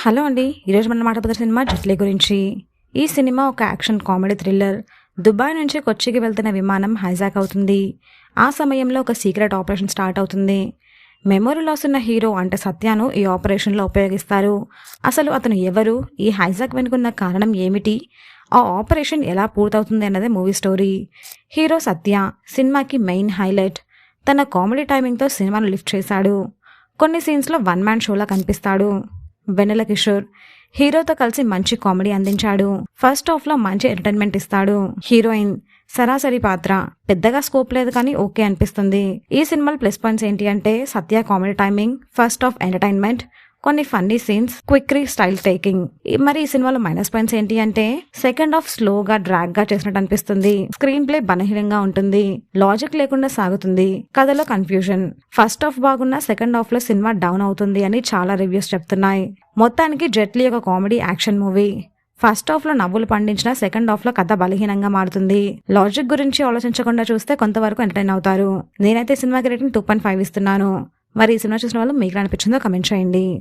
Hello అండి. ఈరోజు మనం మాట్లాడబోతున్న సినిమా 'జెట్లీ' గురించి. ఈ సినిమా ఒక యాక్షన్ కామెడీ థ్రిల్లర్. దుబాయ్ నుంచి కొచ్చికి వెళ్తున్న విమానం హైజాక్ అవుతుంది. ఆ సమయంలో ఒక సీక్రెట్ ఆపరేషన్ స్టార్ట్ అవుతుంది. మెమొరీ లాస్ ఉన్న హీరో అంటే సత్యను ఈ ఆపరేషన్లో ఉపయోగిస్తారు. అసలు అతను ఎవరు? ఈ హైజాక్ వెనుకున్న కారణం ఏమిటి? ఆ ఆపరేషన్ ఎలా పూర్తవుతుంది అన్నదే మూవీ స్టోరీ. హీరో సత్య సినిమాకి మెయిన్ హైలైట్. తన కామెడీ టైమింగ్తో సినిమాను లిఫ్ట్ చేశాడు. కొన్ని సీన్స్లో వన్ మ్యాన్ షోలా కనిపిస్తాడు. వెన్నెల కిషోర్ హీరోతో కలిసి మంచి కామెడీ అందించాడు. ఫస్ట్ హాఫ్ లో మంచి ఎంటర్టైన్మెంట్ ఇస్తాడు. హీరోయిన్ సరాసరి పాత్ర, పెద్దగా స్కోప్ లేదు కానీ ఓకే అనిపిస్తుంది. ఈ సినిమాలో ప్లస్ పాయింట్స్ ఏంటి అంటే Satya comedy timing, first half entertainment, కొన్ని funny scenes, quick style taking. మరి ఈ సినిమాలో మైనస్ పాయింట్స్ ఏంటి అంటే సెకండ్ హాఫ్ స్లోగా డ్రాగ్ గా చేసినట్టు అనిపిస్తుంది. స్క్రీన్ ప్లే బలహీనంగా ఉంటుంది. లాజిక్ లేకుండా సాగుతుంది. కథలో కన్ఫ్యూజన్. ఫస్ట్ హాఫ్ బాగున్నా సెకండ్ హాఫ్ లో సినిమా డౌన్ అవుతుంది అని చాలా రివ్యూస్ చెప్తున్నాయి. మొత్తానికి జెట్లీ ఒక comedy action movie. First half లో నవ్వులు పండించిన సెకండ్ హాఫ్ లో కథ బలహీనంగా మారుతుంది. లాజిక్ గురించి ఆలోచించకుండా చూస్తే కొంతవరకు ఎంటర్టైన్ అవుతారు. నేనైతే సినిమాకి రేటింగ్ 2.5 ఇస్తున్నాను. మరి ఈ సినిమా చూసిన వాళ్ళు మీకు అనిపించిందో కమెంట్ చేయండి.